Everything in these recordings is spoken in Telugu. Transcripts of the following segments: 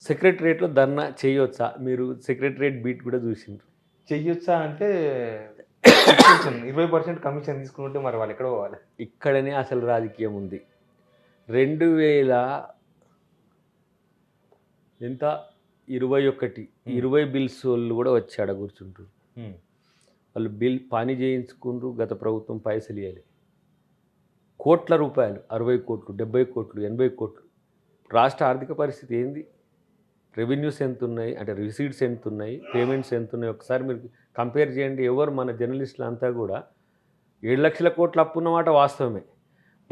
సెక్రటరియట్‌లో ధర్నా చేయొచ్చా? మీరు సెక్రటరియట్ బీట్ కూడా చూసిండ్రు. చెయ్యొచ్చా అంటే 20% కమిషన్ తీసుకుంటే మరి వాళ్ళు ఎక్కడ పోవాలి? ఇక్కడనే అసలు రాజకీయం ఉంది. 2000 ఎంత 21 20 బిల్స్ వోళ్ళు కూడా వచ్చి ఆడ కూర్చుంటారు. హ్మ్. వాళ్ళు బిల్ పని చేయించుకుండ్రు. గత ప్రభుత్వం పైసలు ఇయ్యలే. కోట్ల రూపాయలు 60 కోట్లు, 70 కోట్లు, 80 కోట్లు. రాష్ట్ర ఆర్థిక పరిస్థితి ఏంది? రెవెన్యూస్ ఎంతున్నాయి? అంటే రిసీట్స్ ఎంతున్నాయి? పేమెంట్స్ ఎంతున్నాయి? ఒకసారి మీరు కంపేర్ చేయండి. ఎవరు మన జర్నలిస్టులు అంతా కూడా 7,00,000 కోట్ల అప్పు ఉన్నమాట వాస్తవమే.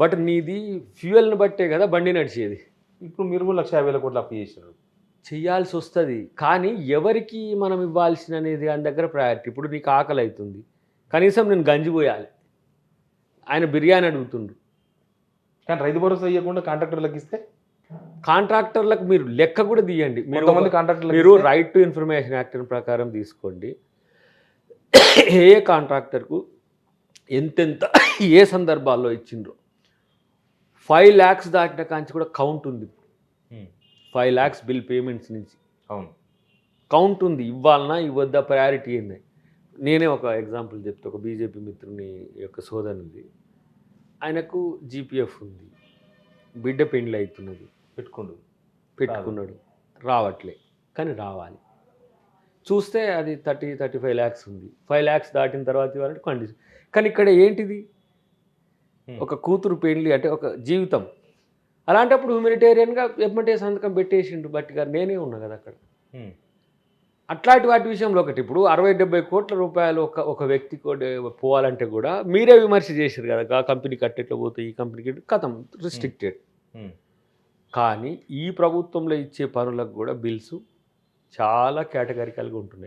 బట్ నీది ఫ్యూయల్‌ని బట్టే కదా బండి నడిచేది. ఇప్పుడు మీరు కూడా 1,50,000 కోట్లు అప్పు చేసిర్రు. చేయాల్సి వస్తది. కానీ ఎవరికి మనం ఇవ్వాల్సిన అనేది దాని దగ్గర ప్రయారిటీ. ఇప్పుడు నీకు ఆకలి అవుతుంది. కనీసం నేను గంజి పోయాలి. ఆయన బిర్యానీ అడుగుతుండు. కానీ రైతు భరోసా ఇయ్యకుండా కాంట్రాక్టర్లకు ఇస్తే కాంట్రాక్టర్లకు మీరు లెక్క కూడా తీయండి. కొంతమంది కాంట్రాక్టర్లకు మీరు ఇస్తే రైట్ టు ఇన్ఫర్మేషన్ యాక్ట్ ప్రకారం తీసుకోండి. ఏ కాంట్రాక్టర్కు ఎంతెంత ఏ సందర్భాల్లో ఇచ్చిండ్రో 5 lakhs దాటిన కాంచి కూడా కౌంట్ ఉంది. 5 lakhs బిల్ పేమెంట్స్ నుంచి అవును. కౌంట్ ఉంది. ఇవ్వాలన్నా ఇవ్వద్దా ప్రయారిటీ ఏంది. నేనే ఒక ఎగ్జాంపుల్ చెప్తా. ఒక బీజేపీ మిత్రుని యొక్క సోదరునిది. ఆయనకు జీపీఎఫ్ ఉంది. బిడ్డ పెండ్లి అవుతున్నది. పెట్టుకున్నాడు. రావట్లే. కానీ రావాలి. చూస్తే అది 35 lakhs ఉంది. 5 lakhs దాటిన తర్వాత ఇవ్వాలంటే కండిషన్. కానీ ఇక్కడ ఏంటిది? ఒక కూతురు పెండ్లి అంటే ఒక జీవితం. అలాంటప్పుడు హ్యూమనిటేరియన్గా ఎమ్మటే సంతకం పెట్టేసిండు భట్టి గారు. నేనే ఉన్నా కదా అక్కడ. అట్లాంటి వాటి విషయంలో ఒకటి ఇప్పుడు 60-70 కోట్ల రూపాయలు ఒక వ్యక్తి కూడా పోవాలంటే కూడా మీరే విమర్శ చేశారు కదా. ఆ కంపెనీకి అట్టెట్లా పోతే ఈ కంపెనీకి కథం రిస్ట్రిక్టెడ్. కానీ ఈ ప్రభుత్వంలో ఇచ్చే పనులకు కూడా బిల్స్ చాలా కేటగారికల్గా ఉంటున్నాయి.